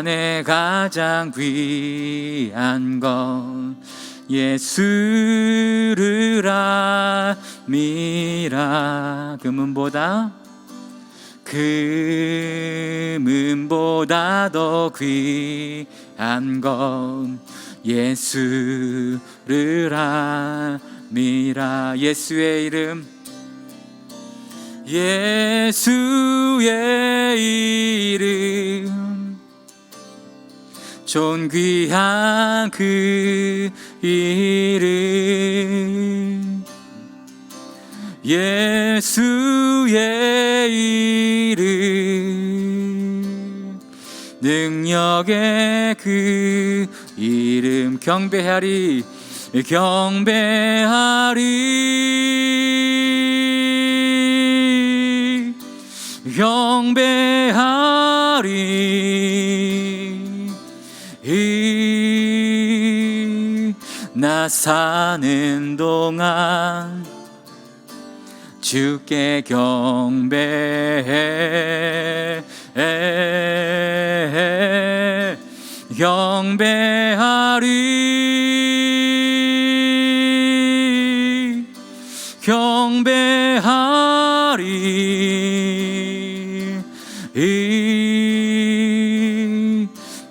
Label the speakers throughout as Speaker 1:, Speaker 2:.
Speaker 1: 내 가장 귀한 건 예수를 알미라. 금은보다 더 귀한 건 예수를 알미라. 예수의 이름, 예수의 이름, 존귀한 그 이름, 예수의 이름, 능력의 그 이름, 경배하리 나 사는 동안 주께 경배해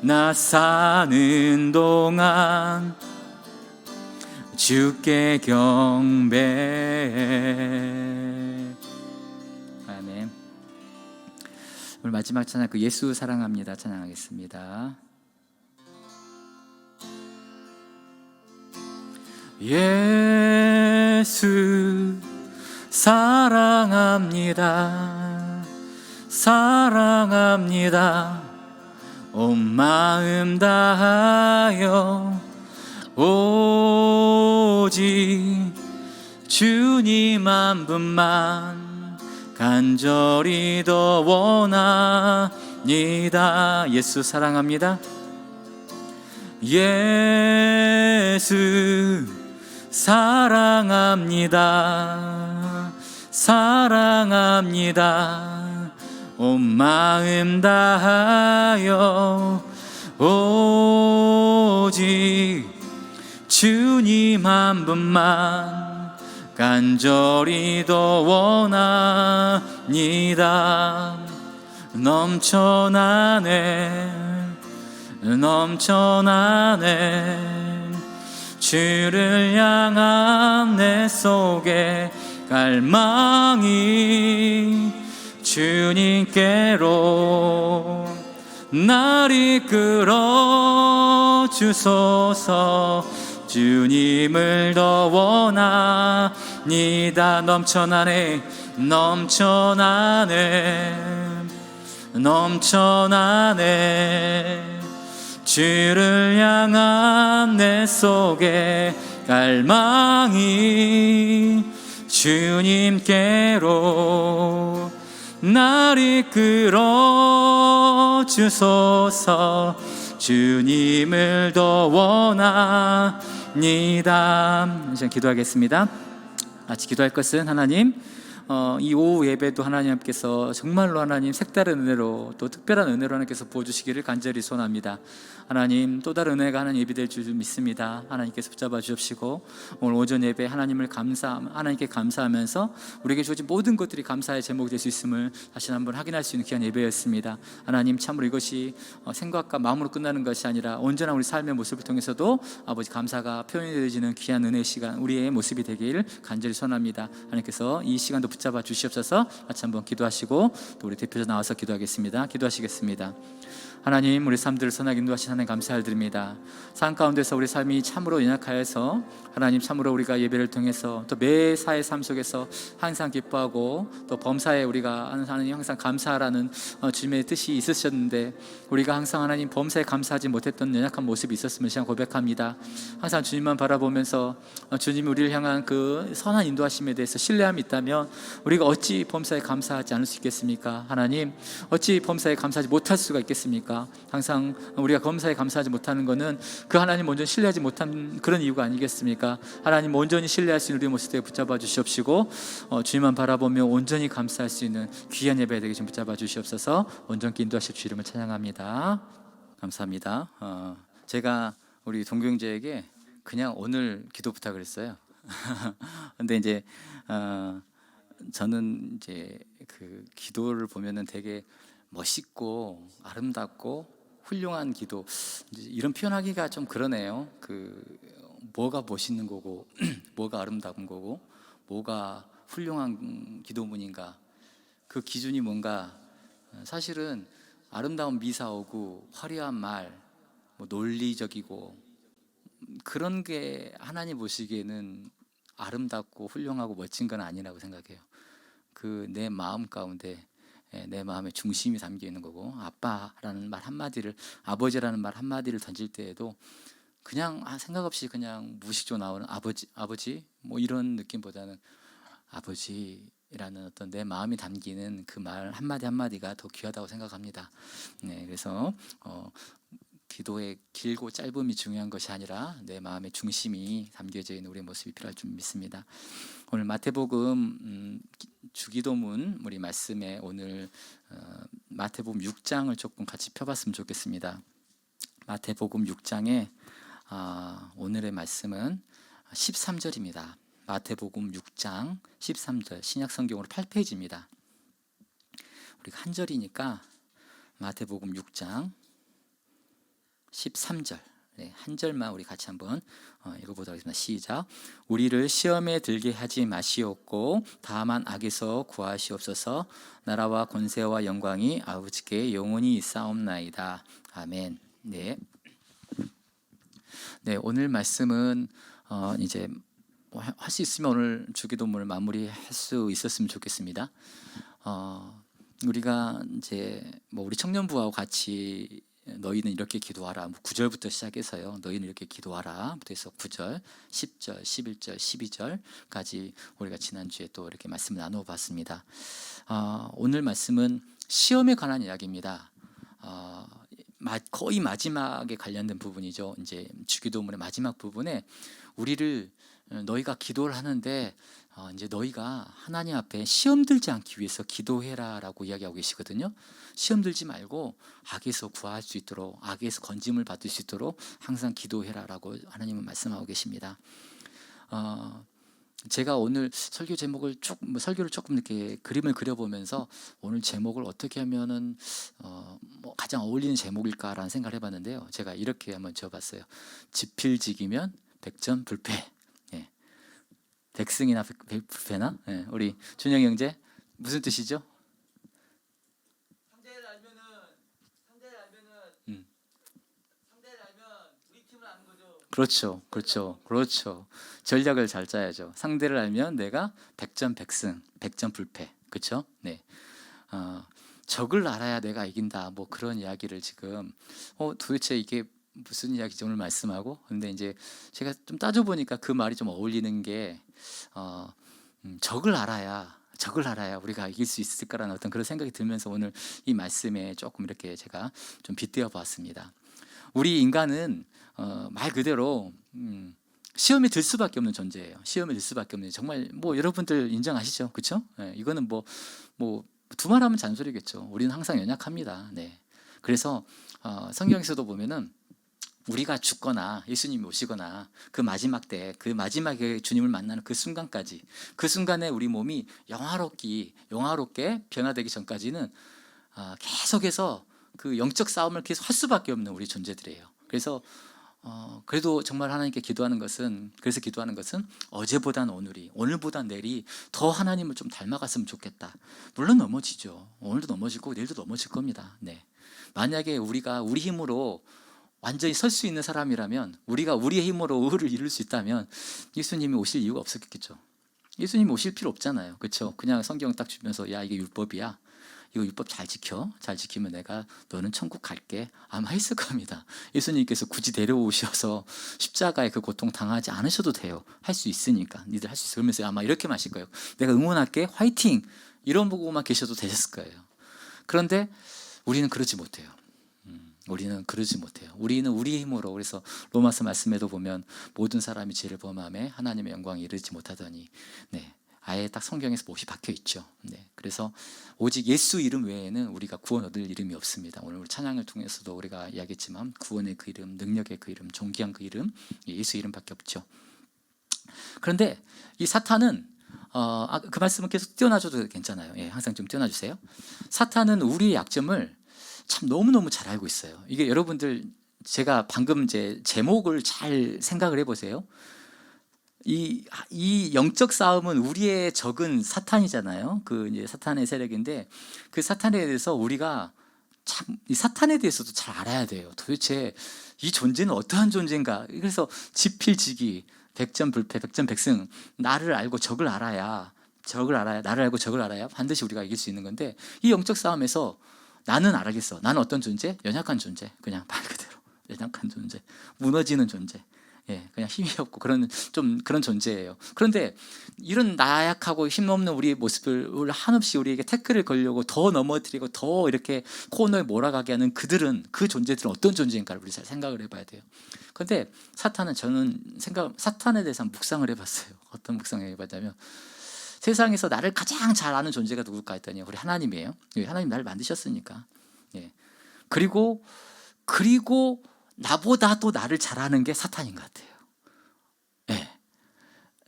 Speaker 1: 나 사는 동안 주께 경배해. 아멘. 오늘 마지막 찬양, 그 예수 사랑합니다 찬양하겠습니다. 예수 사랑합니다, 사랑합니다. 온 마음 다하여 오직 주님 한 분만 간절히 더 원합니다. 예수 사랑합니다, 예수 사랑합니다, 사랑합니다. 온 마음 다하여 오직 주님 한 분만 간절히 더 원합니다. 넘쳐나네 주를 향한 내 속에 갈망이 주님께로 날 이끌어 주소서. 주님을 더 원합니다. 넘쳐나네 주를 향한 내 속에 갈망이 주님께로 날 이끌어 주소서. 주님을 더 원합니다. 이제 기도하겠습니다. 같이 기도할 것은, 하나님, 이 오후 예배도 하나님께서 정말로 하나님 색다른 은혜로, 또 특별한 은혜로 하나님께서 부어주시기를 간절히 소원합니다. 하나님, 또 다른 은혜가 하나님 예비될 줄 믿습니다. 하나님께서 붙잡아 주옵시고, 오늘 오전 예배 하나님께 감사하면서 우리에게 주어진 모든 것들이 감사의 제목이 될 수 있음을 다시 한번 확인할 수 있는 귀한 예배였습니다. 하나님, 참으로 이것이 생각과 마음으로 끝나는 것이 아니라 온전한 우리 삶의 모습을 통해서도 아버지 감사가 표현되어지는 귀한 은혜의 시간, 우리의 모습이 되기를 간절히 소원합니다. 하나님께서 이 시간도 붙잡아 주시옵소서. 같이 한번 기도하시고 또 우리 대표자 나와서 기도하겠습니다. 기도하시겠습니다. 하나님, 우리 삶들을 선하게 인도하신 하나님 감사를 드립니다. 삶 가운데서 우리 삶이 참으로 연약하여서 하나님, 참으로 우리가 예배를 통해서 또 매사의 삶 속에서 항상 기뻐하고 또 범사에 우리가 하나님 항상 감사하라는 주님의 뜻이 있으셨는데, 우리가 항상 하나님 범사에 감사하지 못했던 연약한 모습이 있었음을 시간 고백합니다. 항상 주님만 바라보면서 주님이 우리를 향한 그 선한 인도하심에 대해서 신뢰함이 있다면 우리가 어찌 범사에 감사하지 않을 수 있겠습니까? 하나님, 어찌 범사에 감사하지 못할 수가 있겠습니까? 항상 우리가 범사에 감사하지 못하는 것은 그 하나님 온전히 신뢰하지 못한 그런 이유가 아니겠습니까? 하나님 온전히 신뢰할 수 있는 우리의 모습에 붙잡아 주시옵시고, 주님만 바라보며 온전히 감사할 수 있는 귀한 예배 되게 좀 붙잡아 주시옵소서. 온전히 인도하실 주 이름을 찬양합니다. 감사합니다. 제가 우리 동경재에게 그냥 오늘 기도 부탁을 했어요. 근데 이제 저는 이제 그 기도를 보면은 되게 멋있고 아름답고 훌륭한 기도, 이제 이런 표현하기가 좀 그러네요. 그 뭐가 멋있는 거고 뭐가 아름다운 거고 뭐가 훌륭한 기도문인가, 그 기준이 뭔가. 사실은 아름다운 미사오고 화려한 말, 뭐 논리적이고 그런 게 하나님 보시기에는 아름답고 훌륭하고 멋진 건 아니라고 생각해요. 그 내 마음 가운데, 내 마음의 중심이 담겨 있는 거고, 아빠라는 말 한마디를, 아버지라는 말 한마디를 던질 때에도 그냥 생각 없이 그냥 무의식적으로 나오는 아버지 뭐 이런 느낌보다는 아버지라는 어떤 내 마음이 담기는 그 말 한마디 한마디가 더 귀하다고 생각합니다. 네, 그래서 기도의 길고 짧음이 중요한 것이 아니라 내 마음의 중심이 담겨져 있는 우리의 모습이 필요할 줄 믿습니다. 오늘 마태복음 주기도문 우리 말씀에 오늘 마태복음 6장을 조금 같이 펴봤으면 좋겠습니다. 마태복음 6장에 오늘의 말씀은 13절입니다. 마태복음 6장 13절, 신약성경으로 8페이지입니다. 우리가 한 절이니까 마태복음 6장 13절, 한 절만 우리 같이 한번 읽어보도록 하겠습니다. 시작. 우리를 시험에 들게 하지 마시옵고 다만 악에서 구하시옵소서. 나라와 권세와 영광이 아버지께 영원히 있사옵나이다. 아멘. 네, 오늘 말씀은 이제 할 수 있으면 오늘 주기도문을 마무리할 수 있었으면 좋겠습니다. 우리가 이제 뭐 우리 청년부하고 같이 너희는 이렇게 기도하라, 뭐 9절부터 시작해서요, 너희는 이렇게 기도하라 부터 해서 9절, 10절, 11절, 12절까지 우리가 지난주에 또 이렇게 말씀을 나누어 봤습니다. 오늘 말씀은 시험에 관한 이야기입니다. 거의 마지막에 관련된 부분이죠. 이제 주기도문의 마지막 부분에 우리를, 너희가 기도를 하는데 이제 너희가 하나님 앞에 시험 들지 않기 위해서 기도해라라고 이야기하고 계시거든요. 시험 들지 말고 악에서 구할 수 있도록, 악에서 건짐을 받을 수 있도록 항상 기도해라라고 하나님은 말씀하고 계십니다. 제가 오늘 설교 제목을 설교를 조금 이렇게 그림을 그려보면서 오늘 제목을 어떻게 하면은 뭐 가장 어울리는 제목일까라는 생각을 해봤는데요. 제가 이렇게 한번 지어봤어요. 지필지기면 백전불패. 예. 백승이나 불패나? 예. 우리 준영 형제 무슨 뜻이죠? 상대를 알면은 우리 팀을 아는 거죠. 그렇죠. 전략을 잘 짜야죠. 상대를 알면 내가 백전백승, 백전불패. 그렇죠? 네. 적을 알아야 내가 이긴다. 뭐 그런 이야기를 지금 도대체 이게 무슨 이야기지 오늘 말씀하고. 근데 이제 제가 좀 따져보니까 그 말이 좀 어울리는 게 적을 알아야 우리가 이길 수 있을까라는 어떤 그런 생각이 들면서 오늘 이 말씀에 조금 이렇게 제가 좀 빗대어 보았습니다. 우리 인간은 말 그대로 시험에 들 수밖에 없는 존재예요. 시험에 들 수밖에 없는, 정말 뭐 여러분들 인정하시죠, 그렇죠? 이거는 뭐 두말하면 잔소리겠죠. 우리는 항상 연약합니다. 네. 그래서 성경에서도 보면은 우리가 죽거나 예수님이 오시거나 그 마지막 때, 그 마지막에 주님을 만나는 그 순간까지, 그 순간에 우리 몸이 영화롭게 변화되기 전까지는 계속해서 그 영적 싸움을 계속 할 수밖에 없는 우리 존재들이에요. 그래서 그래도 정말 하나님께 기도하는 것은 어제보단 오늘보단 내일이 더 하나님을 좀 닮아갔으면 좋겠다. 물론 넘어지죠. 오늘도 넘어지고 내일도 넘어질 겁니다. 네. 만약에 우리가 우리 힘으로 완전히 설 수 있는 사람이라면, 우리가 우리의 힘으로 의를 이룰 수 있다면 예수님이 오실 이유가 없었겠죠. 예수님이 오실 필요 없잖아요. 그렇죠? 그냥 성경 딱 주면서 야, 이게 율법이야, 이거 율법 잘 지키면 내가 너는 천국 갈게, 아마 했을 겁니다. 예수님께서 굳이 데려오셔서 십자가의 그 고통 당하지 않으셔도 돼요. 할 수 있으니까, 니들 할 수 있어. 그러면서 아마 이렇게 마실 거예요. 내가 응원할게, 화이팅, 이런 보고만 계셔도 되셨을 거예요. 그런데 우리는 그러지 못해요. 우리는 우리의 힘으로, 그래서 로마서 말씀에도 보면 모든 사람이 죄를 범하며 하나님의 영광에 이르지 못하더니, 네, 아예 딱 성경에서 못이 박혀 있죠. 네, 그래서 오직 예수 이름 외에는 우리가 구원 얻을 이름이 없습니다. 오늘 우리 찬양을 통해서도 우리가 이야기했지만 구원의 그 이름, 능력의 그 이름, 존귀한 그 이름, 예수 이름밖에 없죠. 그런데 이 사탄은 그 말씀은 계속 띄워놔줘도 괜찮아요. 예, 항상 좀 띄워놔주세요. 사탄은 우리의 약점을 참 너무너무 잘 알고 있어요. 이게 여러분들 제가 방금 제 제목을 잘 생각을 해보세요. 이 영적 싸움은 우리의 적은 사탄이잖아요. 그 이제 사탄의 세력인데 그 사탄에 대해서 우리가 참 이 사탄에 대해서도 잘 알아야 돼요. 도대체 이 존재는 어떠한 존재인가. 그래서 지필지기, 백전불패, 백전백승. 나를 알고 적을 알아야 나를 알고 적을 알아야 반드시 우리가 이길 수 있는 건데 이 영적 싸움에서 나는 알겠어. 나는 어떤 존재? 연약한 존재. 그냥 말 그대로 연약한 존재, 무너지는 존재. 예, 그냥 힘이 없고 그런 존재예요. 그런데 이런 나약하고 힘없는 우리의 모습을 한없이 우리에게 태클을 걸려고 더 넘어뜨리고 더 이렇게 코너에 몰아가게 하는 그 존재들은 어떤 존재인가를 우리 잘 생각을 해봐야 돼요. 그런데 저는 사탄에 대해서 묵상을 해봤어요. 어떤 묵상을 해봤냐면 세상에서 나를 가장 잘 아는 존재가 누굴까 했더니 우리 하나님이에요. 하나님 나를 만드셨으니까. 예. 그리고 나보다 또 나를 잘 아는 게 사탄인 것 같아요. 예.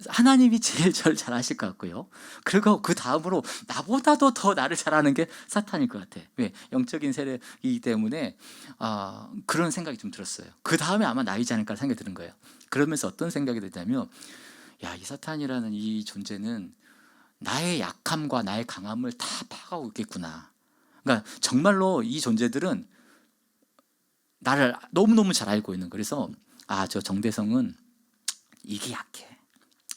Speaker 1: 하나님이 제일 저를 잘 아실 것 같고요. 그리고 그 다음으로 나보다도 더 나를 잘 아는 게 사탄일 것 같아. 왜? 영적인 세력이기 때문에 그런 생각이 좀 들었어요. 그 다음에 아마 나이지 않을까 생각이 드는 거예요. 그러면서 어떤 생각이 드냐면 이 사탄이라는 이 존재는 나의 약함과 나의 강함을 다 파악하고 있겠구나. 그러니까 정말로 이 존재들은 나를 너무너무 잘 알고 있는. 그래서 저 정대성은 이게 약해,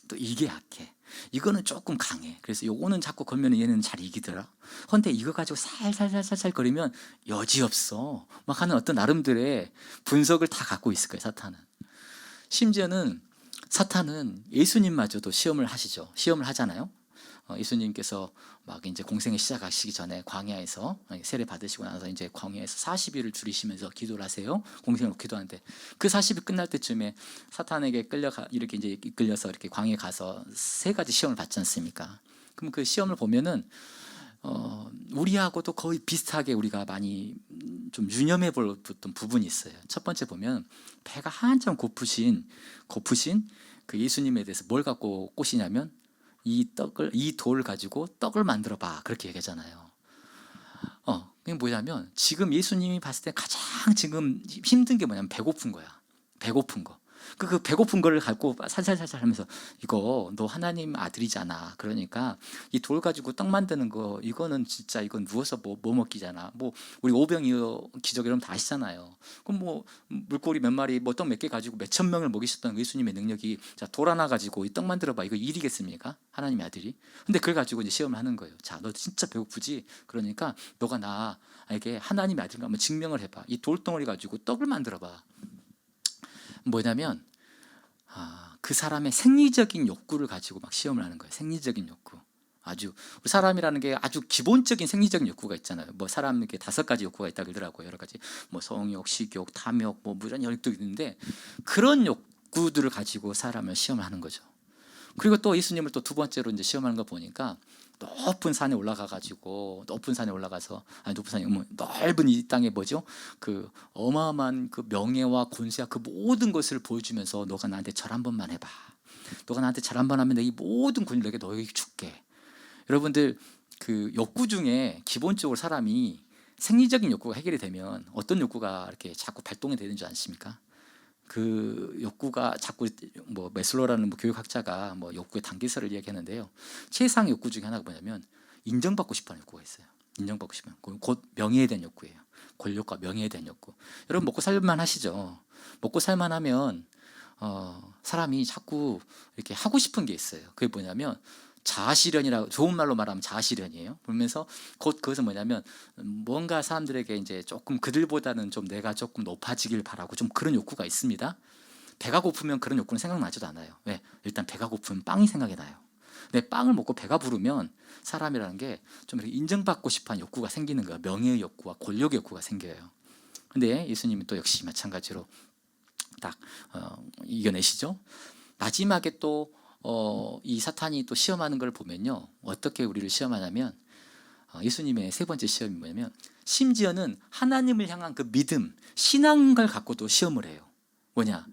Speaker 1: 또 이게 약해, 이거는 조금 강해. 그래서 요거는 자꾸 걸면 얘는 잘 이기더라. 근데 이거 가지고 살살살살 거리면 여지없어 막 하는 어떤 나름대로의 분석을 다 갖고 있을 거예요. 사탄은. 심지어는 사탄은 예수님마저도 시험을 하시죠. 시험을 하잖아요. 예수님께서 막 이제 공생을 시작하시기 전에 광야에서 세례 받으시고 나서 이제 광야에서 40일을 줄이시면서 기도를 하세요. 공생을 기도하는데 그 40일 끝날 때쯤에 사탄에게 이렇게 이제 이끌려서 이렇게 광야에 가서 3가지 시험을 받지 않습니까? 그럼 그 시험을 보면은 우리하고도 거의 비슷하게 우리가 많이 좀 유념해 볼 어떤 부분이 있어요. 첫 번째 보면 배가 한참 고프신 그 예수님에 대해서 뭘 갖고 꼬시냐면 이 돌을 가지고 떡을 만들어 봐, 그렇게 얘기하잖아요. 그게 뭐냐면 지금 예수님이 봤을 때 가장 지금 힘든 게 뭐냐면 배고픈 거야. 배고픈 거. 그 배고픈 거를 갖고 살살살살 하면서 이거 너 하나님 아들이잖아. 그러니까 이 돌 가지고 떡 만드는 거 이거는 진짜 이건 누워서 뭐 먹기잖아. 뭐 우리 오병이어 기적 여러분 다 아시잖아요. 그럼 뭐 물고기 몇 마리 뭐 떡 몇 개 가지고 몇천 명을 먹이셨던 예수님의 능력이 돌 하나 가지고 이 떡 만들어 봐. 이거 일이겠습니까? 하나님의 아들이. 근데 그걸 가지고 이제 시험을 하는 거예요. 자, 너 진짜 배고프지? 그러니까 너가 나에게 하나님의 아들인가 한번 증명을 해봐. 이 돌덩어리 가지고 떡을 만들어 봐. 뭐냐면 그 사람의 생리적인 욕구를 가지고 막 시험을 하는 거예요. 생리적인 욕구. 아주 우리 사람이라는 게 아주 기본적인 생리적인 욕구가 있잖아요. 뭐 사람에게 5가지 욕구가 있다 그러더라고요. 여러 가지 뭐 성욕, 식욕, 탐욕, 뭐 이런 욕도 있는데 그런 욕구들을 가지고 사람을 시험을 하는 거죠. 그리고 또 예수님을 또 2번째로 이제 시험하는 거 보니까 높은 산에 올라가서 높은 산이 넓은 이 땅에 그 어마어마한 그 명예와 권세와 그 모든 것을 보여주면서 너가 나한테 절 한 번만 해봐. 너가 나한테 절 한 번 하면 이 모든 권위를 내게 너에게 줄게. 여러분들 그 욕구 중에 기본적으로 사람이 생리적인 욕구가 해결이 되면 어떤 욕구가 이렇게 자꾸 발동이 되는 줄 아십니까? 그 욕구가 자꾸 메슬로라는 교육학자가 욕구의 단계설을 이야기하는데요. 최상 욕구 중에 하나가 뭐냐면 인정받고 싶어하는 욕구가 있어요. 인정받고 싶어요. 곧 명예에 대한 욕구예요. 권력과 명예에 대한 욕구. 여러분 먹고 살만 하시죠? 먹고 살만 하면 사람이 자꾸 이렇게 하고 싶은 게 있어요. 그게 뭐냐면 자아실현이라고, 좋은 말로 말하면 자아실현이에요. 그러면서 곧 그것은 뭐냐면 뭔가 사람들에게 이제 조금 그들보다는 좀 내가 조금 높아지길 바라고 좀 그런 욕구가 있습니다. 배가 고프면 그런 욕구는 생각나지도 않아요. 왜? 일단 배가 고프면 빵이 생각이 나요. 근데 빵을 먹고 배가 부르면 사람이라는 게 좀 이렇게 인정받고 싶어하는 욕구가 생기는 거예요. 명예의 욕구와 권력의 욕구가 생겨요. 근데 예수님이 또 역시 마찬가지로 딱 이겨내시죠. 마지막에 또 이 사탄이 또 시험하는 걸 보면요, 어떻게 우리를 시험하냐면, 예수님의 세 번째 시험이 뭐냐면, 심지어는 하나님을 향한 그 믿음, 신앙을 갖고도 시험을 해요. 뭐냐?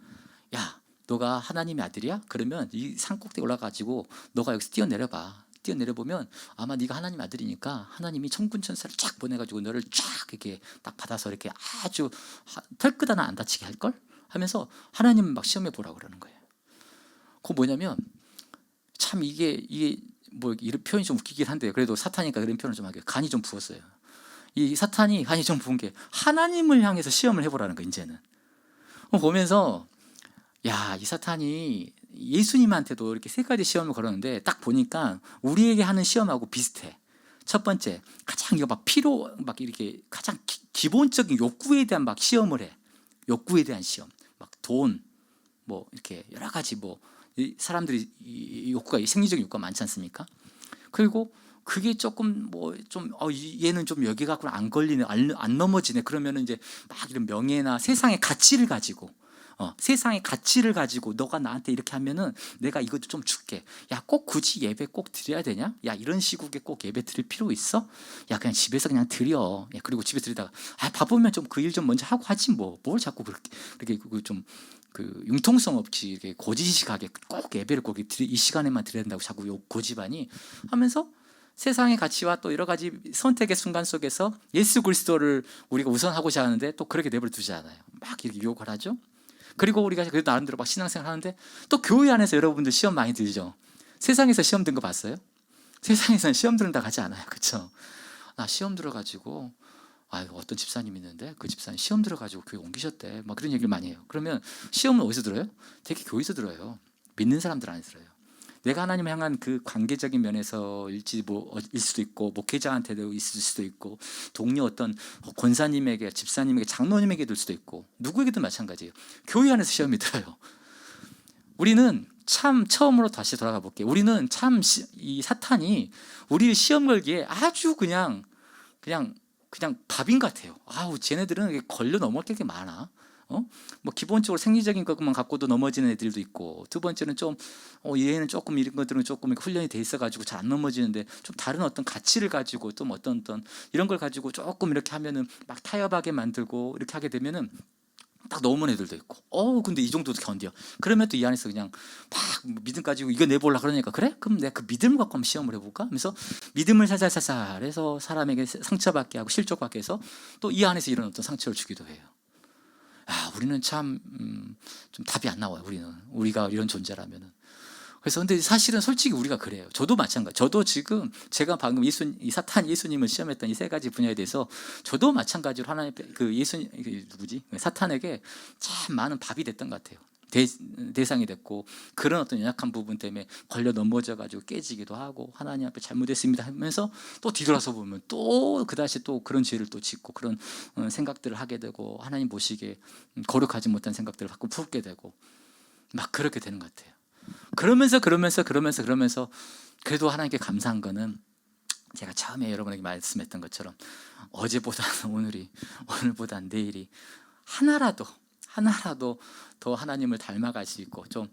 Speaker 1: 야, 너가 하나님의 아들이야? 그러면 이 산 꼭대기 올라가지고 너가 여기서 뛰어내려봐. 뛰어내려보면 아마 네가 하나님 아들이니까 하나님이 천군 천사를 쫙 보내가지고 너를 쫙 이렇게 딱 받아서 이렇게 아주 털끝 하나 안 다치게 할걸? 하면서 하나님 막 시험해 보라고 그러는 거예요. 그거 뭐냐면, 참 이게 뭐 이런 표현이 좀 웃기긴 한데, 그래도 사탄이니까 그런 표현을 좀 하게, 간이 좀 부었어요. 이 사탄이 간이 좀 부은 게 하나님을 향해서 시험을 해보라는 거. 이제는 보면서, 야, 이 사탄이 예수님한테도 이렇게 세 가지 시험을 걸었는데 딱 보니까 우리에게 하는 시험하고 비슷해. 첫 번째, 가장 이거 막 막 이렇게 가장 기본적인 욕구에 대한 막 시험을 해. 욕구에 대한 시험, 막 돈, 뭐 이렇게 여러 가지 뭐 사람들이 이 욕구가, 생리적인 욕구가 많지 않습니까? 그리고 그게 조금 뭐 좀 얘는 좀 여기 갖고는 안 걸리네, 안 넘어지네. 그러면은 이제 막 이런 명예나 세상의 가치를 가지고, 세상의 가치를 가지고 너가 나한테 이렇게 하면은 내가 이것도 좀 줄게. 야, 꼭 굳이 예배 꼭 드려야 되냐? 야, 이런 시국에 꼭 예배 드릴 필요 있어? 야, 그냥 집에서 그냥 드려. 야, 그리고 집에 드리다가 바쁘면 좀 그 일 좀 먼저 하고 하지 뭐. 뭘 자꾸 그렇게 좀 그 융통성 없이 이렇게 고지식하게 꼭 예배를 꼭 이 시간에만 드려야 된다고 자꾸 고집하니 하면서, 세상의 가치와 또 여러 가지 선택의 순간 속에서 예수 그리스도를 우리가 우선하고자 하는데 또 그렇게 내버려 두지 않아요. 막 이렇게 유혹을 하죠. 그리고 우리가 그래도 나름대로 막 신앙생활 하는데, 또 교회 안에서 여러분들 시험 많이 들죠. 세상에서 시험 든 거 봤어요? 세상에서는 시험 들은다 가지 않아요. 그렇죠? 나 시험 들어가지고, 어떤 집사님이 있는데 그 집사님 시험 들어가지고 교회 옮기셨대, 막 그런 얘기를 많이 해요. 그러면 시험은 어디서 들어요? 되게 교회에서 들어요. 믿는 사람들 안에서 들어요. 내가 하나님을 향한 그 관계적인 면에서일지 일 수도 있고, 목회자한테도 있을 수도 있고, 동료 어떤 권사님에게, 집사님에게, 장로님에게 들 수도 있고, 누구에게든 마찬가지예요. 교회 안에서 시험이 들어요. 우리는 참, 처음으로 다시 돌아가 볼게요. 우리는 참 이 사탄이 우리를 시험 걸기에 아주 그냥 밥인 것 같아요. 쟤네들은 걸려 넘어갈 게 많아. 뭐 기본적으로 생리적인 것만 갖고도 넘어지는 애들도 있고, 두 번째는 좀 얘는 조금 이런 것들은 조금 훈련이 돼 있어가지고 잘 안 넘어지는데, 좀 다른 어떤 가치를 가지고 또 어떤 이런 걸 가지고 조금 이렇게 하면은 막 타협하게 만들고, 이렇게 하게 되면은 딱 넘어온 애들도 있고, 근데 이 정도도 견뎌. 그러면 또 이 안에서 그냥 막 믿음 가지고 이거 내보려 그러니까, 그래? 그럼 내가 그 믿음을 갖고 한번 시험을 해볼까? 하면서 믿음을 살살 해서 사람에게 상처받게 하고 실족받게 해서 또 이 안에서 이런 어떤 상처를 주기도 해요. 우리는 참 좀 답이 안 나와요. 우리가 이런 존재라면은. 그래서 근데 사실은 솔직히 우리가 그래요. 저도 마찬가지. 저도 지금 제가 방금 이 사탄 예수님을 시험했던 이 세 가지 분야에 대해서 저도 마찬가지로 하나님 사탄에게 참 많은 밥이 됐던 것 같아요. 대상이 됐고, 그런 어떤 연약한 부분 때문에 걸려 넘어져 가지고 깨지기도 하고, 하나님 앞에 잘못했습니다 하면서 또 뒤돌아서 보면 또 그다시 또 그런 죄를 또 짓고, 그런 생각들을 하게 되고, 하나님 보시기에 거룩하지 못한 생각들을 자꾸 품게 되고, 막 그렇게 되는 것 같아요. 그러면서 그래도 하나님께 감사한 거는, 제가 처음에 여러분에게 말씀했던 것처럼 어제보다는 오늘보다는 내일이 하나라도 더 하나님을 닮아갈 수 있고, 좀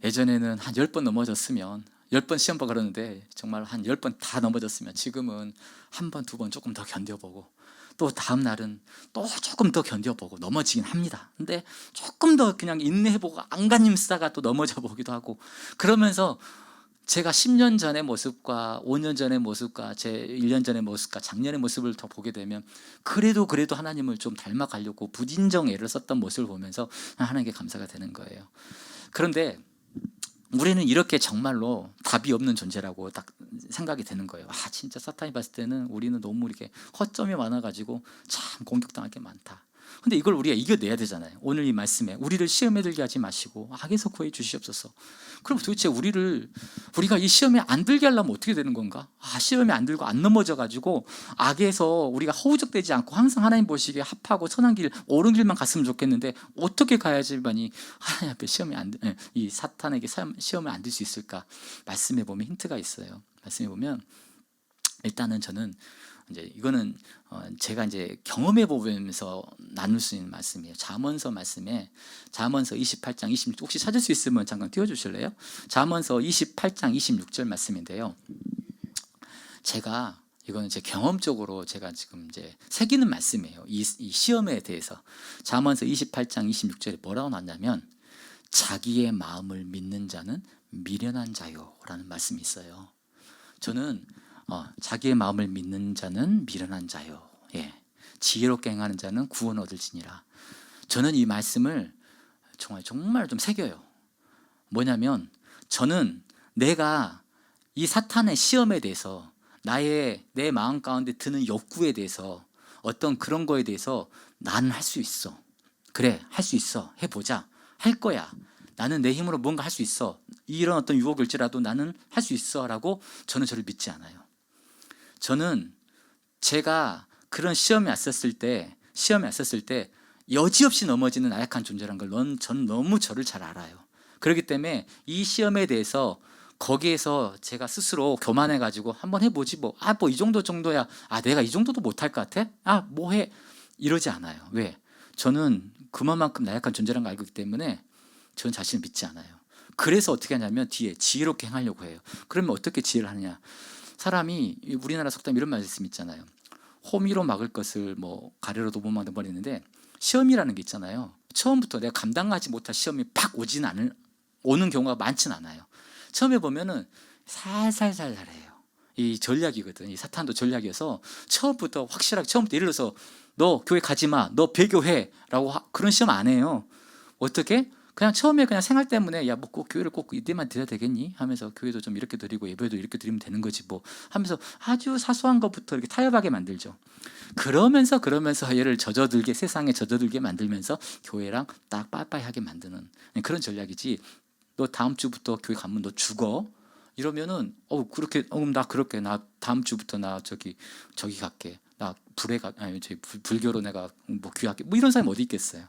Speaker 1: 예전에는 한 10번 넘어졌으면, 10번 시험 보고 그러는데 정말 한 10번 다 넘어졌으면 지금은 한 번, 두 번 조금 더 견뎌보고, 또 다음 날은 또 조금 더 견뎌보고 넘어지긴 합니다. 근데 조금 더 그냥 인내해보고 안간힘 쓰다가 또 넘어져 보기도 하고, 그러면서 제가 10년 전의 모습과 5년 전의 모습과 제 1년 전의 모습과 작년의 모습을 더 보게 되면, 그래도 하나님을 좀 닮아가려고 부진정 애를 썼던 모습을 보면서 하나님께 감사가 되는 거예요. 그런데 우리는 이렇게 정말로 답이 없는 존재라고 딱 생각이 되는 거예요. 진짜 사탄이 봤을 때는 우리는 너무 이렇게 허점이 많아가지고 참 공격당할 게 많다. 근데 이걸 우리가 이겨내야 되잖아요. 오늘 이 말씀에 우리를 시험에 들게 하지 마시고 악에서 구해 주시옵소서. 그럼 도대체 우리가 이 시험에 안 들게 하려면 어떻게 되는 건가? 시험에 안 들고 안 넘어져 가지고 악에서 우리가 허우적대지 않고 항상 하나님 보시기에 합하고 선한 길, 옳은 길만 갔으면 좋겠는데, 어떻게 가야지만이 하나님 앞에 이 사탄에게 시험에 안 들 수 있을까? 말씀에 보면 힌트가 있어요. 말씀에 보면, 일단은 저는 이제 이거는 제가 이제 경험해 보면서 나눌 수 있는 말씀이에요. 잠언서 말씀에 잠언서 28장 26, 혹시 찾을 수 있으면 잠깐 띄워주실래요? 잠언서 28장 26절 말씀인데요. 제가 이거는 제 경험적으로 제가 지금 이제 새기는 말씀이에요. 이 시험에 대해서. 잠언서 28장 26절에 뭐라고 나왔냐면 자기의 마음을 믿는 자는 미련한 자요라는 말씀이 있어요. 저는 자기의 마음을 믿는 자는 미련한 자요. 예. 지혜롭게 행하는 자는 구원 얻을지니라. 저는 이 말씀을 정말 좀 새겨요. 뭐냐면 저는 내가 이 사탄의 시험에 대해서 내 마음 가운데 드는 욕구에 대해서 어떤 그런 거에 대해서 나는 할 수 있어. 그래, 할 수 있어. 해보자. 할 거야. 나는 내 힘으로 뭔가 할 수 있어. 이런 어떤 유혹일지라도 나는 할 수 있어 라고 저는 저를 믿지 않아요. 저는 제가 그런 시험에 왔었을 때 여지없이 넘어지는 나약한 존재라는 걸 저는 너무 저를 잘 알아요. 그렇기 때문에 이 시험에 대해서 거기에서 제가 스스로 교만해가지고 한번 해보지 뭐 이 정도야. 내가 이 정도도 못할 것 같아? 뭐 해? 이러지 않아요. 왜? 저는 그만큼 나약한 존재라는 걸 알고 있기 때문에 저는 자신을 믿지 않아요. 그래서 어떻게 하냐면 뒤에 지혜롭게 행하려고 해요. 그러면 어떻게 지혜를 하느냐? 사람이 우리나라 속담 이런 말씀 있잖아요. 호미로 막을 것을 뭐 가래로도 못 막는 버리는데 시험이라는 게 있잖아요. 처음부터 내가 감당하지 못할 시험이 팍 오는 경우가 많진 않아요. 처음에 보면은 살살해요. 이 전략이거든. 이 사탄도 전략이어서 처음부터 확실하게 예를 들어서 너 교회 가지 마, 너 배교해라고 그런 시험 안 해요. 어떻게? 그냥 처음에 그냥 생활 때문에 뭐 꼭 교회를 꼭 이때만 드려야 되겠니? 하면서 교회도 좀 이렇게 드리고 예배도 이렇게 드리면 되는 거지 뭐 하면서 아주 사소한 것부터 이렇게 타협하게 만들죠. 그러면서 얘를 세상에 젖어들게 만들면서 교회랑 딱 빠빠이하게 만드는 그런 전략이지. 너 다음 주부터 교회 가면 너 죽어. 이러면은 그럼 나 다음 주부터 나 저기 갈게. 나 불교로 내가 뭐 귀할게. 뭐 이런 사람이 어디 있겠어요.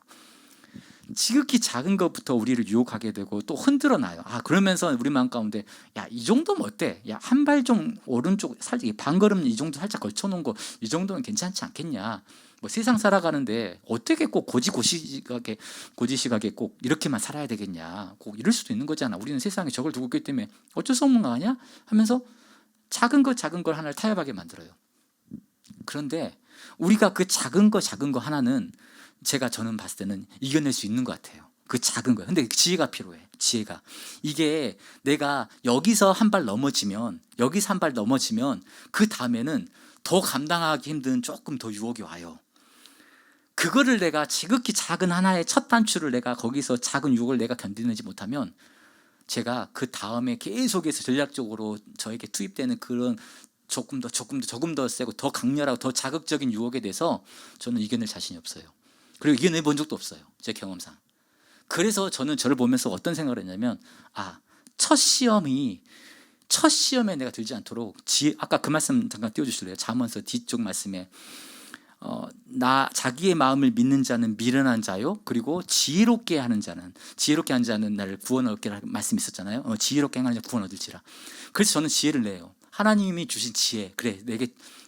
Speaker 1: 지극히 작은 것부터 우리를 유혹하게 되고 또 흔들어 놔요. 그러면서 우리 마음 가운데 이 정도면 어때? 한 발 좀 오른쪽 살짝 반걸음 이 정도 살짝 걸쳐 놓은 거 이 정도는 괜찮지 않겠냐? 뭐 세상 살아가는데 어떻게 꼭 고지시각에 꼭 이렇게만 살아야 되겠냐? 꼭 이럴 수도 있는 거잖아. 우리는 세상에 적을 두고 있기 때문에 어쩔 수 없는 거 아니야? 하면서 작은 걸 하나를 타협하게 만들어요. 그런데 우리가 그 작은 거 하나는 저는 봤을 때는 이겨낼 수 있는 것 같아요. 그 작은 거. 근데 지혜가 필요해. 지혜가. 이게 내가 여기서 한 발 넘어지면 그 다음에는 더 감당하기 힘든 조금 더 유혹이 와요. 그거를 내가 지극히 작은 하나의 첫 단추를 내가 거기서 작은 유혹을 내가 견디지 못하면 제가 그 다음에 계속해서 전략적으로 저에게 투입되는 그런 조금 더 세고 더 강렬하고 더 자극적인 유혹에 대해서 저는 이겨낼 자신이 없어요. 그리고 이겨내 본 적도 없어요. 제 경험상. 그래서 저는 저를 보면서 어떤 생각을 했냐면 첫 시험에 내가 들지 않도록 아까 그 말씀 잠깐 띄워주실래요? 잠언서 뒤쪽 말씀에 자기의 마음을 믿는 자는 미련한 자요. 그리고 지혜롭게 하는 자는 나를 구원 얻게 말씀 있었잖아요. 지혜롭게 행하는 자 구원 얻을지라. 그래서 저는 지혜를 내요. 하나님이 주신 지혜. 그래,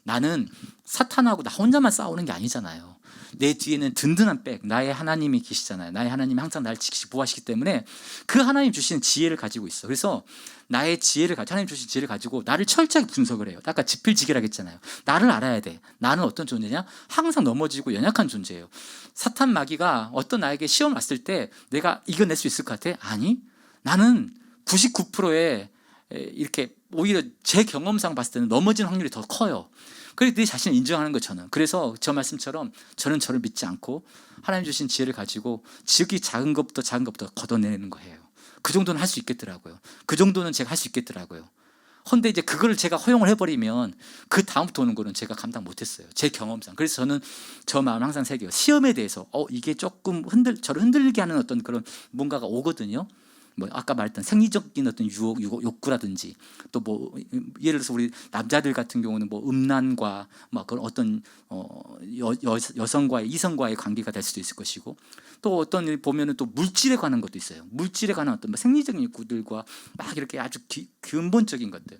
Speaker 1: 나는 사탄하고 나 혼자만 싸우는 게 아니잖아요. 내 뒤에는 든든한 백, 나의 하나님이 계시잖아요. 나의 하나님이 항상 나를 지키시고 보호하시기 때문에 그 하나님 주신 지혜를 가지고 있어. 그래서 하나님 주신 지혜를 가지고 나를 철저하게 분석을 해요. 아까 지필지기라고 했잖아요. 나를 알아야 돼. 나는 어떤 존재냐? 항상 넘어지고 연약한 존재예요. 사탄 마귀가 어떤 나에게 시험 왔을 때 내가 이겨낼 수 있을 것 같아? 아니, 나는 99%의 이렇게 오히려 제 경험상 봤을 때는 넘어지는 확률이 더 커요. 그래서 내 자신을 인정하는 거 저는. 그래서 저 말씀처럼 저는 저를 믿지 않고 하나님 주신 지혜를 가지고 지극히 작은 것부터 걷어내는 거예요. 그 정도는 할 수 있겠더라고요. 그 정도는 제가 할 수 있겠더라고요. 근데 이제 그거를 제가 허용을 해버리면 그 다음부터 오는 거는 제가 감당 못했어요. 제 경험상. 그래서 저는 저 마음을 항상 새겨요. 시험에 대해서 이게 조금 저를 흔들게 하는 어떤 그런 뭔가가 오거든요. 뭐 아까 말했던 생리적인 어떤 욕구라든지 또 뭐 예를 들어서 우리 남자들 같은 경우는 뭐 음란과 막 그런 어떤 여성과의 이성과의 관계가 될 수도 있을 것이고 또 어떤 보면은 또 물질에 관한 것도 있어요. 물질에 관한 어떤 생리적인 욕구들과 막 이렇게 아주 근본적인 것들.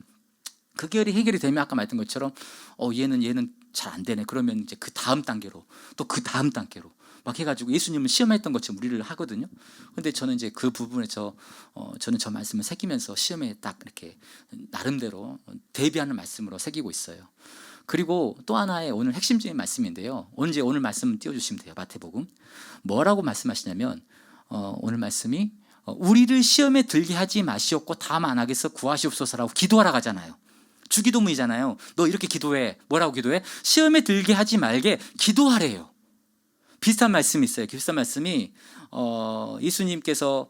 Speaker 1: 그게 해결이 되면 아까 말했던 것처럼 얘는 잘 안 되네. 그러면 이제 그 다음 단계로 또 그 다음 단계로 막 해가지고 예수님은 시험했던 것처럼 우리를 하거든요. 근데 저는 이제 그 부분에서 저는 저 말씀을 새기면서 시험에 딱 이렇게 나름대로 대비하는 말씀으로 새기고 있어요. 그리고 또 하나의 오늘 핵심적인 말씀인데요. 오늘 말씀 띄워주시면 돼요. 마태복음 뭐라고 말씀하시냐면 오늘 말씀이 우리를 시험에 들게 하지 마시옵고 다만 안 하겠어 구하시옵소서라고 기도하라 가잖아요. 주기도문이잖아요. 너 이렇게 기도해. 뭐라고 기도해? 시험에 들게 하지 말게 기도하래요. 비슷한 말씀이 있어요. 비슷한 말씀이 예수님께서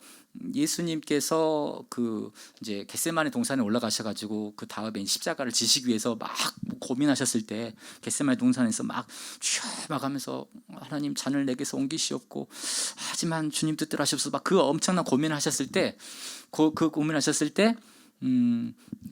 Speaker 1: 그 이제 겟세마네 동산에 올라가셔가지고 그 다음에 십자가를 지시기 위해서 막 고민하셨을 때 겟세마네 동산에서 막 하면서 하나님 잔을 내게서 옮기시옵고 하지만 주님 뜻대로 하시옵소서 막 그 엄청난 고민을 하셨을 때 그 고민하셨을 때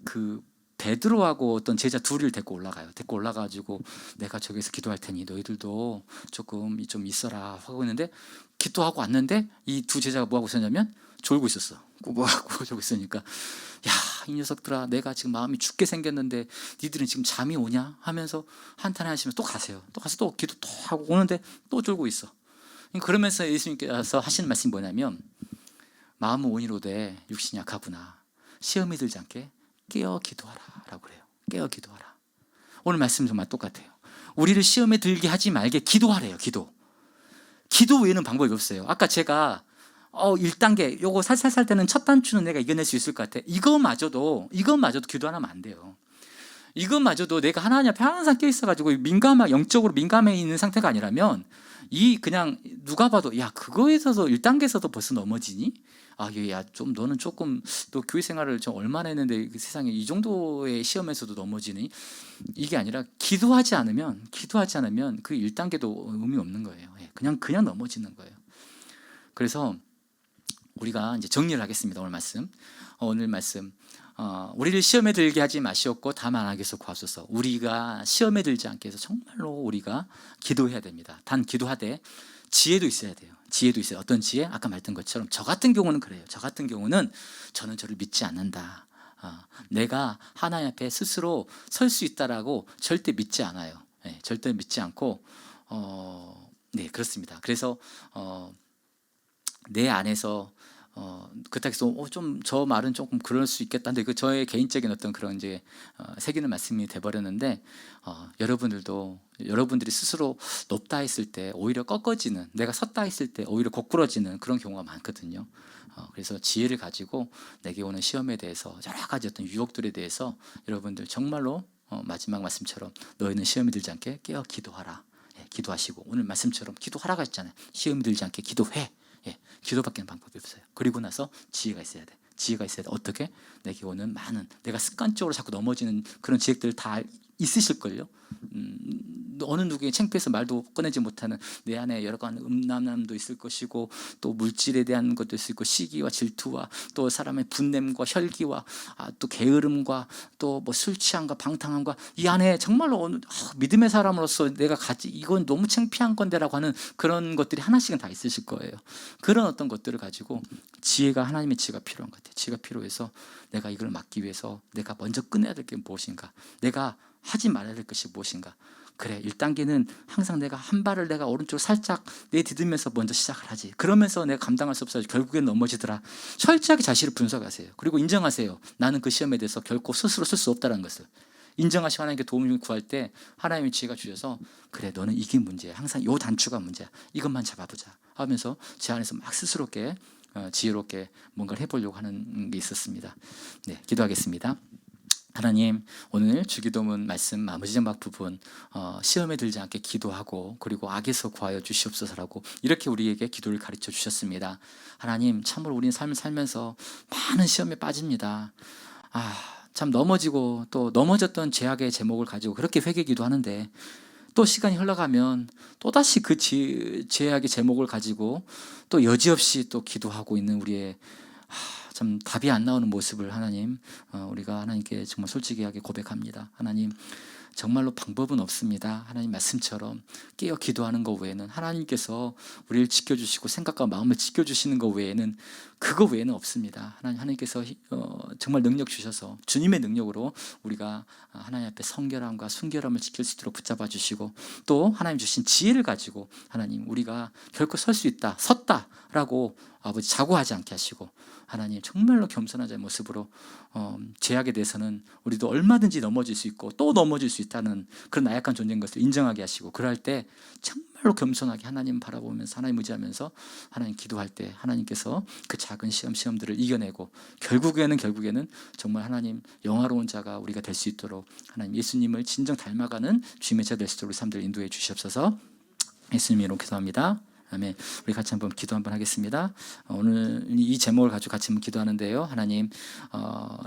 Speaker 1: 그 베드로하고 어떤 제자 둘을 데리고 올라가요. 데리고 올라가지고 내가 저기서 기도할 테니 너희들도 조금 좀 있어라 하고 있는데 기도하고 왔는데 이 두 제자가 뭐하고 있었냐면 졸고 있었어. 꾸벅꾸벅 졸고 있으니까 야, 이 녀석들아 내가 지금 마음이 죽게 생겼는데 니들은 지금 잠이 오냐 하면서 한탄 하시면서 또 가세요. 또 가서 또 기도 또 하고 오는데 또 졸고 있어. 그러면서 예수님께서 하시는 말씀이 뭐냐면 마음은 온이로되 육신이 약하구나. 시험에 들지 않게 깨어 기도하라 라고 그래요. 깨어 기도하라. 오늘 말씀 정말 똑같아요. 우리를 시험에 들게 하지 말게 기도하래요. 기도 외에는 방법이 없어요. 아까 제가 1단계 요거 살살 살 때는 첫 단추는 내가 이겨낼 수 있을 것 같아. 이것마저도 기도 안 하면 안 돼요. 이것마저도 내가 하나님 앞에 항상 껴 있어가지고 영적으로 민감해 있는 상태가 아니라면 그냥 누가 봐도 야 그거에서도 1단계에서도 벌써 넘어지니? 야 좀 너는 조금 너 교회 생활을 좀 얼마나 했는데 세상에 이 정도의 시험에서도 넘어지니? 이게 아니라 기도하지 않으면 그 1단계도 의미 없는 거예요. 그냥 넘어지는 거예요. 그래서 우리가 이제 정리를 하겠습니다. 오늘 말씀 우리를 시험에 들게 하지 마시옵고 다만 하게서 구하소서. 우리가 시험에 들지 않게 해서 정말로 우리가 기도해야 됩니다. 단 기도하되 지혜도 있어야 돼요. 지혜도 있어요. 어떤 지혜? 아까 말했던 것처럼 저 같은 경우는 그래요. 저 같은 경우는 저는 저를 믿지 않는다. 내가 하나님 앞에 스스로 설 수 있다라고 절대 믿지 않아요. 절대 믿지 않고 네 그렇습니다. 그래서 내 안에서 그렇다고 해서 좀 저 말은 조금 그럴 수 있겠다는데 그 저의 개인적인 어떤 그런 이제 새기는 말씀이 돼버렸는데 여러분들이 스스로 높다 했을 때 오히려 꺾어지는 내가 섰다 했을 때 오히려 고꾸러지는 그런 경우가 많거든요. 그래서 지혜를 가지고 내게 오는 시험에 대해서 여러 가지 어떤 유혹들에 대해서 여러분들 정말로 마지막 말씀처럼 너희는 시험에 들지 않게 깨어 기도하라. 기도하시고 오늘 말씀처럼 기도하라고 했잖아요. 시험에 들지 않게 기도해. 기도밖에는 방법이 없어요. 그리고 나서 지혜가 있어야 돼. 어떻게? 내게 오는 많은 내가 습관적으로 자꾸 넘어지는 그런 지혜들 다 있으실걸요. 어느 누구에게 창피해서 말도 꺼내지 못하는 내 안에 여러 가지 음란함도 있을 것이고 또 물질에 대한 것도 있을 것이고 시기와 질투와 또 사람의 분냄과 혈기와 또 게으름과 또 뭐 술 취함과 방탕함과 이 안에 정말로 믿음의 사람으로서 내가 이건 너무 창피한 건데라고 하는 그런 것들이 하나씩은 다 있으실 거예요. 그런 어떤 것들을 가지고 하나님의 지혜가 필요한 것 같아요. 지혜가 필요해서 내가 이걸 막기 위해서 내가 먼저 끝내야 될 게 무엇인가, 내가 하지 말아야 될 것이 무엇인가. 그래 1단계는 항상 내가 한 발을 내가 오른쪽으로 살짝 내디디면서 먼저 시작을 하지. 그러면서 내가 감당할 수 없어서 결국엔 넘어지더라. 철저하게 자신을 분석하세요. 그리고 인정하세요. 나는 그 시험에 대해서 결코 스스로 쓸 수 없다는 것을 인정하시고 하나님께 도움을 구할 때 하나님의 지혜가 주셔서 그래 너는 이게 문제야. 항상 요 단추가 문제야. 이것만 잡아보자 하면서 제 안에서 막 스스롭게 지혜롭게 뭔가를 해보려고 하는 게 있었습니다. 네, 기도하겠습니다. 하나님 오늘 주기도문 말씀 마무리장막 부분 시험에 들지 않게 기도하고 그리고 악에서 구하여 주시옵소서라고 이렇게 우리에게 기도를 가르쳐 주셨습니다. 하나님 참으로 우리는 삶을 살면서 많은 시험에 빠집니다. 참 넘어지고 또 넘어졌던 죄악의 제목을 가지고 그렇게 회개기도 하는데 또 시간이 흘러가면 또다시 그 죄악의 제목을 가지고 또 여지없이 또 기도하고 있는 우리의 참 답이 안 나오는 모습을 하나님 우리가 하나님께 정말 솔직하게 고백합니다. 하나님 정말로 방법은 없습니다. 하나님 말씀처럼 깨어 기도하는 것 외에는 하나님께서 우리를 지켜주시고 생각과 마음을 지켜주시는 것 외에는 그거 외에는 없습니다. 하나님께서 정말 능력 주셔서 주님의 능력으로 우리가 하나님 앞에 성결함과 순결함을 지킬 수 있도록 붙잡아 주시고, 또 하나님 주신 지혜를 가지고 하나님 우리가 결코 설 수 있다, 섰다라고 아버지 자고하지 않게 하시고, 하나님 정말로 겸손한 자의 모습으로 죄악에 대해서는 우리도 얼마든지 넘어질 수 있고 또 넘어질 수 있다는 그런 나약한 존재인 것을 인정하게 하시고, 그럴 때 정말로 겸손하게 하나님 바라보면서 하나님 의지하면서 하나님 기도할 때 하나님께서 그 작은 시험들을 이겨내고 결국에는 정말 하나님 영화로운 자가 우리가 될 수 있도록 하나님 예수님을 진정 닮아가는 주님의 자 될 수 있도록 우리 삶들을 인도해 주시옵소서. 예수님 이름으로 기도합니다. 아멘. 우리 같이 한번 기도 한번 하겠습니다. 오늘 이 제목을 가지고 같이 한번 기도하는데요. 하나님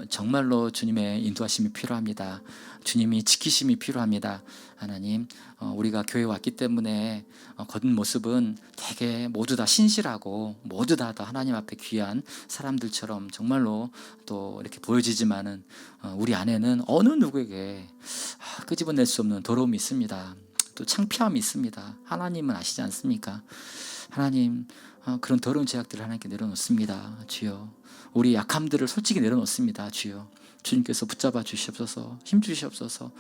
Speaker 1: 정말로 주님의 인도하심이 필요합니다. 주님이 지키심이 필요합니다. 하나님 우리가 교회에 왔기 때문에 겉은 모습은 되게 모두 다 신실하고 모두 다 하나님 앞에 귀한 사람들처럼 정말로 또 이렇게 보여지지만은 우리 안에는 어느 누구에게 끄집어낼 수 없는 더러움이 있습니다. 또 창피함이 있습니다. 하나님은 아시지 않습니까? 하나님 그런 더러운 죄악들을 하나님께 내려놓습니다. 주여, 우리 약함들을 솔직히 내려놓습니다. 주여, 주님께서 붙잡아 주시옵소서. 힘 주시옵소서.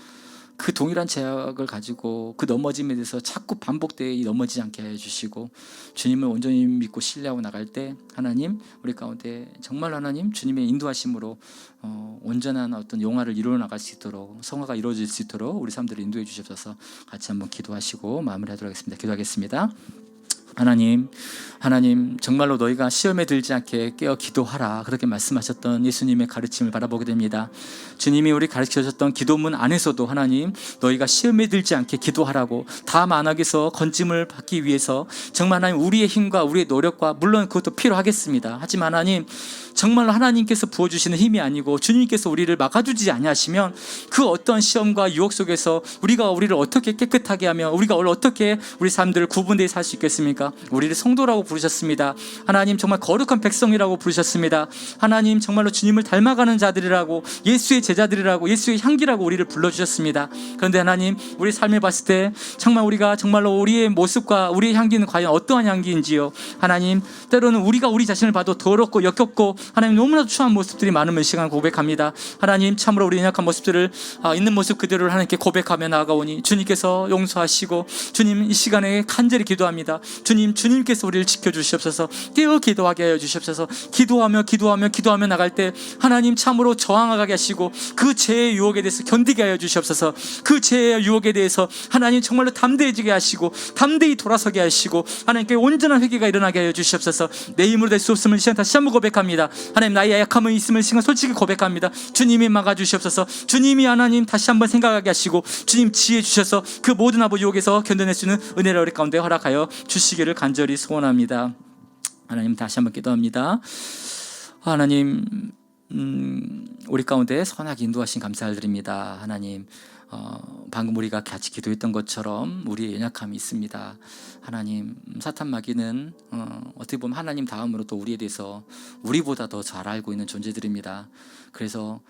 Speaker 1: 그 동일한 죄악을 가지고 그 넘어짐에 대해서 자꾸 반복되어 넘어지지 않게 해주시고, 주님을 온전히 믿고 신뢰하고 나갈 때 하나님 우리 가운데 정말 하나님 주님의 인도하심으로 온전한 어떤 영화를 이루어 나갈 수 있도록, 성화가 이루어질 수 있도록 우리 사람들을 인도해 주셔서 같이 한번 기도하시고 마무리하도록 하겠습니다. 기도하겠습니다. 하나님 정말로 너희가 시험에 들지 않게 깨어 기도하라, 그렇게 말씀하셨던 예수님의 가르침을 바라보게 됩니다. 주님이 우리 가르쳐 주셨던 기도문 안에서도 하나님 너희가 시험에 들지 않게 기도하라고, 다음 안악에서 건짐을 받기 위해서 정말 하나님 우리의 힘과 우리의 노력과 물론 그것도 필요하겠습니다. 하지만 하나님 정말로 하나님께서 부어주시는 힘이 아니고 주님께서 우리를 막아주지 아니하시면 그 어떤 시험과 유혹 속에서 우리를 어떻게 깨끗하게 하며 우리가 어떻게 우리 삶들을 구분되게 살 수 있겠습니까? 우리를 성도라고 부르셨습니다. 하나님 정말 거룩한 백성이라고 부르셨습니다. 하나님 정말로 주님을 닮아가는 자들이라고, 예수의 제자들이라고, 예수의 향기라고 우리를 불러주셨습니다. 그런데 하나님 우리 삶을 봤을 때 정말 우리가 정말로 우리의 모습과 우리의 향기는 과연 어떠한 향기인지요. 하나님 때로는 우리가 우리 자신을 봐도 더럽고 역겹고 하나님 너무나도 추한 모습들이 많은 시간 고백합니다. 하나님 참으로 우리 연약한 모습들을 있는 모습 그대로를 하나님께 고백하며 나아가오니 주님께서 용서하시고, 주님 이 시간에 간절히 기도합니다. 주님께서 우리를 지켜주시옵소서. 깨어 기도하게 하여 주시옵소서. 기도하며 나갈 때 하나님 참으로 저항하게 하시고 그 죄의 유혹에 대해서 견디게 하여 주시옵소서. 그 죄의 유혹에 대해서 하나님 정말로 담대해지게 하시고 담대히 돌아서게 하시고 하나님께 온전한 회개가 일어나게 하여 주시옵소서. 내 힘으로 될 수 없음을 시간 다시 한번 고백합니다. 하나님 나의 약함은 있음을 시간 솔직히 고백합니다. 주님이 막아주시옵소서. 주님이 하나님 다시 한번 생각하게 하시고 주님 지혜 주셔서 그 모든 아버지 유혹에서 견뎌낼 수 있는 은혜를 우리 가운데 허락하여 주시기를 간절히 소원합니다. 하나님 다시 한번 기도합니다. 하나님 우리 가운데 선하게 인도하신 감사를 드립니다. 하나님 방금 우리가 같이 기도했던 것처럼 우리의 연약함이 있습니다. 하나님 사탄 마귀는 어떻게 보면 하나님 다음으로 또 우리에 대해서 우리보다 더 잘 알고 있는 존재들입니다. 그래서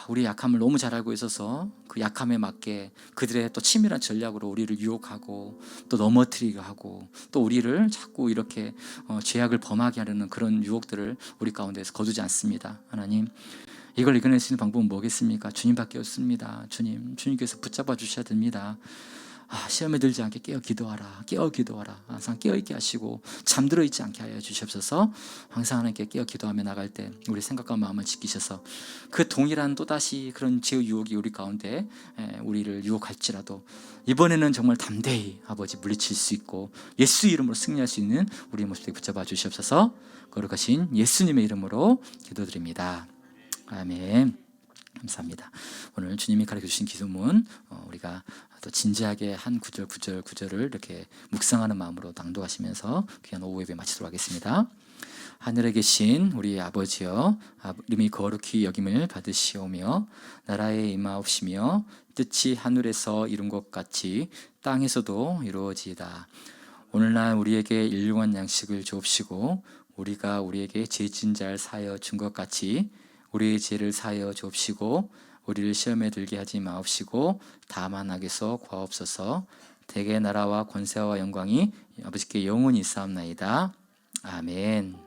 Speaker 1: 우리 약함을 너무 잘 알고 있어서 그 약함에 맞게 그들의 또 치밀한 전략으로 우리를 유혹하고 또 넘어뜨리게 하고 또 우리를 자꾸 이렇게 죄악을 범하게 하려는 그런 유혹들을 우리 가운데서 거두지 않습니다. 하나님 이걸 이겨낼 수 있는 방법은 뭐겠습니까? 주님밖에 없습니다. 주님께서 붙잡아 주셔야 됩니다. 시험에 들지 않게 깨어 기도하라. 항상 깨어있게 하시고 잠들어 있지 않게 하여 주시옵소서. 항상 하나님께 깨어 기도하며 나갈 때 우리 생각과 마음을 지키셔서 그 동일한 또다시 그런 죄의 유혹이 우리 가운데 우리를 유혹할지라도 이번에는 정말 담대히 아버지 물리칠 수 있고 예수 이름으로 승리할 수 있는 우리의 모습을 붙잡아 주시옵소서. 거룩하신 예수님의 이름으로 기도드립니다. 아멘. 감사합니다. 오늘 주님이 가르쳐 주신 기도문 우리가 또 진지하게 한 구절을 이렇게 묵상하는 마음으로 낭독하시면서 귀한 오후 예배 마치도록 하겠습니다. 하늘에 계신 우리 아버지여, 이름이 거룩히 여김을 받으시오며 나라에 임하옵시며 뜻이 하늘에서 이룬 것 같이 땅에서도 이루어지이다. 오늘날 우리에게 일용할 양식을 주옵시고 우리가 우리에게 죄 지은 자를 사하여 준 것 같이 우리의 죄를 사하여 주옵시고 우리를 시험에 들게 하지 마옵시고 다만 악에서 구하옵소서. 대개 나라와 권세와 영광이 아버지께 영원히 있사옵나이다. 아멘.